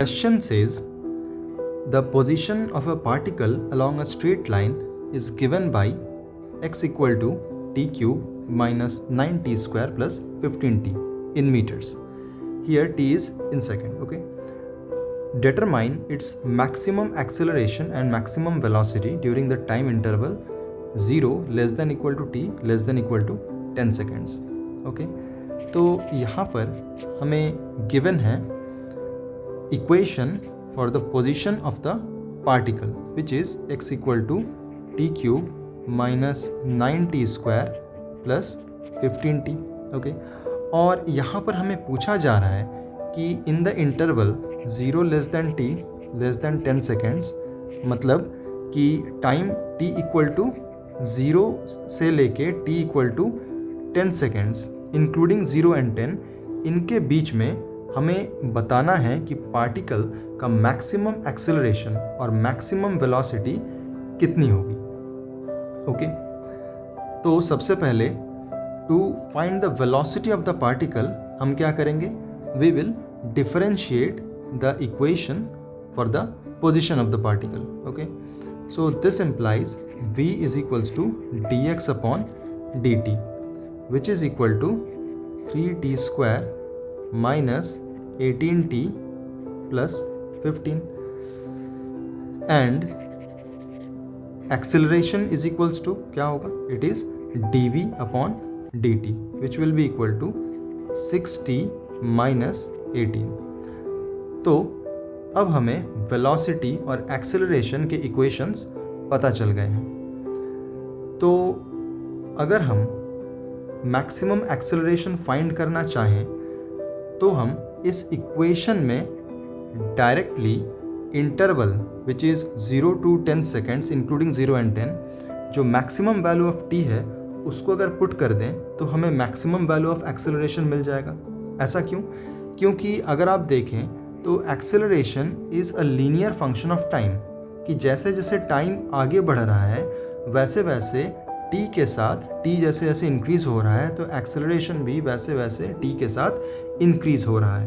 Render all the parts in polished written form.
Question says the position of a particle along a straight line is given by x equal to t cube minus 9t square plus 15t in meters. Here t is in second. Okay. Determine its maximum acceleration and maximum velocity during the time interval 0 less than equal to t less than equal to 10 seconds. Okay. तो यहाँ पर हमें given है equation for the position of the particle which is x equal to t cube minus 9t square plus 15t. Okay. और यहाँ पर हमें पूछा जा रहा है कि in the interval 0 less than t less than 10 seconds, मतलब कि टाइम t इक्वल टू 0 से लेके t equal to 10 seconds including 0 and 10, इनके बीच में हमें बताना है कि पार्टिकल का मैक्सिमम एक्सेलरेशन और मैक्सिमम वेलोसिटी कितनी होगी. ओके. तो सबसे पहले to find the velocity of the particle हम क्या करेंगे, we will differentiate the equation for the position of the particle. Okay, so this implies v is equals to dx upon dt, which is equal to 3t square minus 18t plus 15, and acceleration is equals to क्या होगा, it is dv upon dt, which will be equal to 6t minus 18. तो अब हमें velocity और acceleration के equations पता चल गए हैं. तो अगर हम मैक्सिमम एक्सेलरेशन फाइंड करना चाहें तो हम इस इक्वेशन में directly interval which is 0 to 10 seconds including 0 and 10 जो मैक्सिमम वैल्यू ऑफ t है उसको अगर पुट कर दें तो हमें मैक्सिमम वैल्यू ऑफ एक्सेलरेशन मिल जाएगा. ऐसा क्यों? क्योंकि अगर आप देखें तो acceleration is a linear function of time, कि जैसे जैसे टाइम आगे बढ़ रहा है वैसे वैसे t के साथ t जैसे जैसे इंक्रीज़ हो रहा है तो एक्सेलरेशन भी वैसे वैसे t के साथ इंक्रीज़ हो रहा है.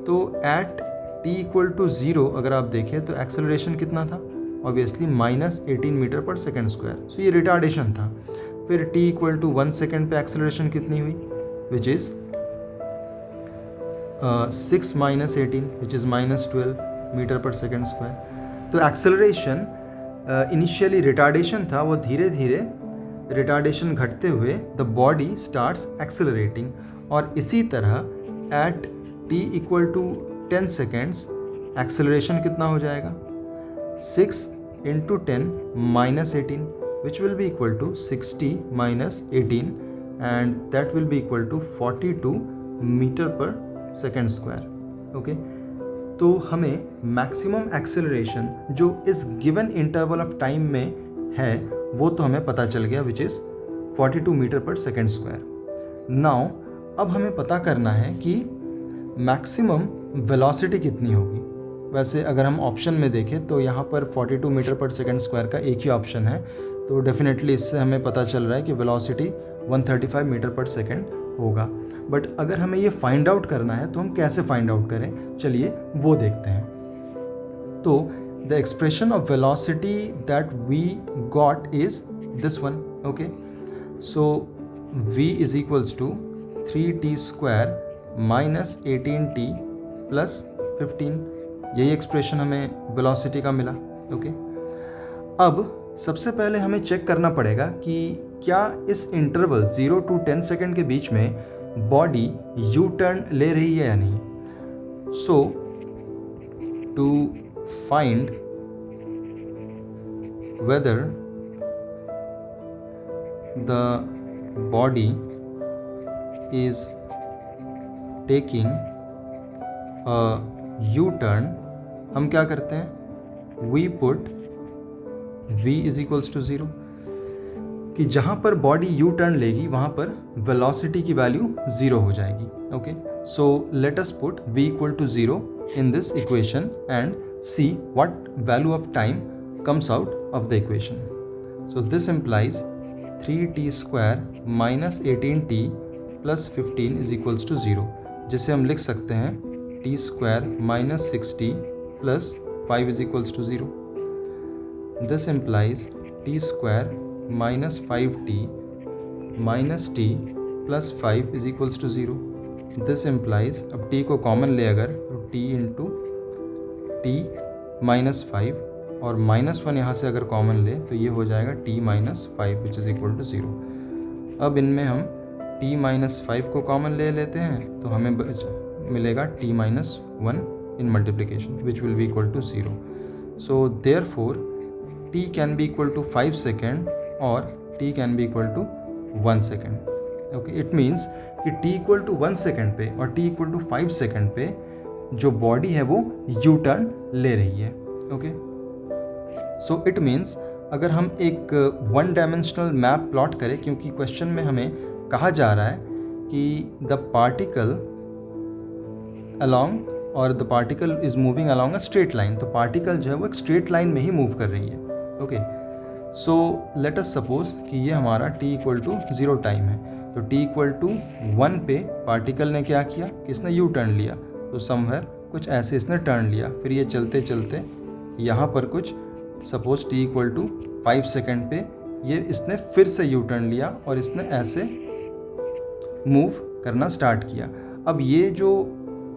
तो एट t इक्वल टू 0 अगर आप देखें तो एक्सेलरेशन कितना था, ऑब्वियसली माइनस 18 मीटर पर सेकेंड स्क्वायर. सो ये रिटार्डेशन था. फिर t इक्वल टू 1 सेकेंड पे एक्सेलरेशन कितनी हुई, which is 6 minus 18 which is minus 12 metre पर सेकेंड स्क्वायर. तो एक्सेलरेशन इनिशियली रिटार्डेशन था, वो धीरे धीरे रिटार्डेशन घटते हुए द बॉडी स्टार्ट्स एक्सेलरेटिंग. और इसी तरह at t equal to 10 seconds acceleration कितना हो जाएगा, 6 into 10 minus 18 which will be equal to 60 minus 18 and that will be equal to 42 metre पर सेकेंड स्क्वायर. ओके. तो हमें मैक्सिमम एक्सेलरेशन जो इस गिवन इंटरवल ऑफ टाइम में है वो तो हमें पता चल गया, विच इज़ 42 मीटर पर सेकेंड स्क्वायर. नाउ अब हमें पता करना है कि मैक्सिमम वेलोसिटी कितनी होगी. वैसे अगर हम ऑप्शन में देखें तो यहाँ पर 42 मीटर पर सेकेंड स्क्वायर का एक ही ऑप्शन है, तो डेफिनेटली इससे हमें पता चल रहा है कि वेलोसिटी 135 मीटर पर सेकेंड होगा. बट अगर हमें ये फाइंड आउट करना है तो हम कैसे फाइंड आउट करें, चलिए वो देखते हैं. तो the expression of velocity that we got is this one. Okay. So v is equals to 3t square minus 18t plus 15. यही एक्सप्रेशन हमें वेलोसिटी का मिला. ओके. अब सबसे पहले हमें चेक करना पड़ेगा कि क्या इस इंटरवल 0 to 10 सेकेंड के बीच में बॉडी यू टर्न ले रही है या नहीं. So to find whether the body is taking a U turn, हम क्या करते हैं, we put v is equals to 0, कि जहाँ पर बॉडी यू टर्न लेगी वहाँ पर वेलोसिटी की वैल्यू 0 हो जाएगी. Okay. So let us put v equal to 0 in this equation and see what value of time comes out of the equation. So this implies 3t square minus 18t plus 15 is equals to 0, जिसे हम लिख सकते हैं T square minus 60 plus 5 is equals to 0. This implies T square minus 5t minus T plus 5 is equals to 0. This implies, अब t को common ले अगर तो t इंटू टी माइनस 5 और -1 यहाँ से अगर कॉमन ले तो ये हो जाएगा t minus 5 which is equal to 0. अब इनमें हम t माइनस 5 को कॉमन ले लेते हैं तो हमें मिलेगा t minus 1 in multiplication which will be equal to 0. So therefore t can be equal to 5 second और t can be equal to 1 second. Okay, it means कि t इक्वल टू 1 सेकेंड पे और t इक्वल टू 5 सेकेंड पे जो body है वो U turn ले रही है. ओके, सो इट मीन्स अगर हम एक वन डायमेंशनल मैप प्लॉट करें, क्योंकि क्वेश्चन में हमें कहा जा रहा है कि द पार्टिकल अलोंग और the particle is moving along a straight line, तो पार्टिकल जो है वो एक स्ट्रेट लाइन में ही मूव कर रही है. Okay, so let us suppose कि ये हमारा t इक्वल टू 0 टाइम है, तो t इक्वल टू 1 पे पार्टिकल ने क्या किया कि इसने यू टर्न लिया, तो समवेयर कुछ ऐसे इसने टर्न लिया. फिर ये चलते चलते यहाँ पर कुछ suppose t equal to 5 second पे ये इसने फिर से यू टर्न लिया और इसने ऐसे मूव करना स्टार्ट किया. अब ये जो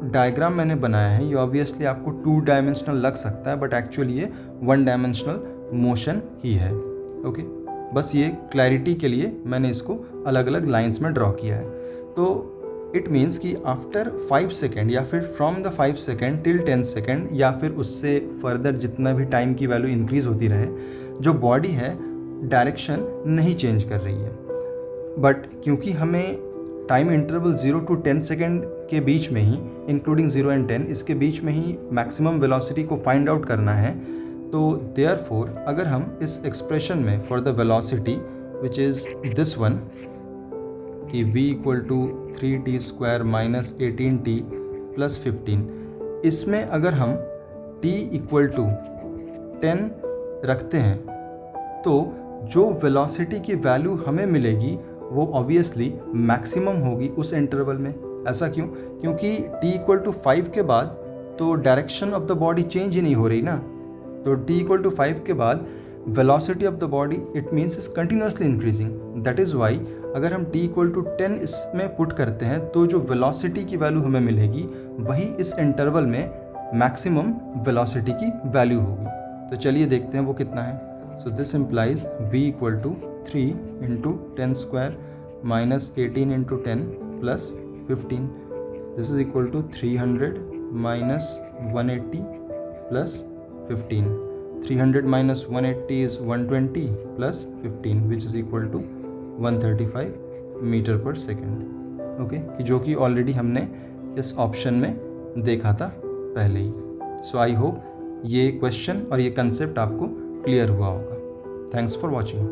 डायग्राम मैंने बनाया है ये ऑब्वियसली आपको 2 डायमेंशनल लग सकता है, बट एक्चुअली ये 1 डायमेंशनल मोशन ही है. ओके, बस ये क्लैरिटी के लिए मैंने इसको अलग अलग लाइंस में ड्रॉ किया है. तो इट मीन्स कि आफ्टर 5 सेकेंड या फिर from the 5 second till 10 second या फिर उससे फर्दर जितना भी टाइम की वैल्यू इंक्रीज़ होती रहे, जो बॉडी है डायरेक्शन नहीं चेंज कर रही है. बट क्योंकि हमें टाइम इंटरवल 0 to 10 सेकेंड के बीच में ही, इंक्लूडिंग 0 and 10, इसके बीच में ही मैक्सिमम वेलोसिटी को फाइंड आउट करना है, तो देयरफॉर अगर हम इस एक्सप्रेशन में for the velocity which is this one कि v equal to 3t square minus 18t plus 15, इसमें अगर हम t इक्वल टू 10 रखते हैं तो जो वेलोसिटी की वैल्यू हमें मिलेगी वो ऑब्वियसली मैक्सिमम होगी उस इंटरवल में. ऐसा क्यों? क्योंकि t इक्वल टू 5 के बाद तो direction of the body change ही नहीं हो रही ना. तो t इक्वल टू 5 के बाद velocity of the body it means is continuously increasing. That is why अगर हम t इक्वल टू 10 इसमें पुट करते हैं तो जो वेलोसिटी की वैल्यू हमें मिलेगी वही इस इंटरवल में मैक्सिमम वेलोसिटी की वैल्यू होगी. तो चलिए देखते हैं वो कितना है. So this implies v equal to 3 into 10 square minus 18 into 10 plus 15. This is equal to 300 minus 180 plus 15. 300 minus 180 is 120 plus 15 which is equal to 135 metre पर सेकेंड. ओके, कि जो कि ऑलरेडी हमने इस ऑप्शन में देखा था पहले ही. सो आई होप ये क्वेश्चन और ये कंसेप्ट आपको क्लियर हुआ होगा. Thanks for watching.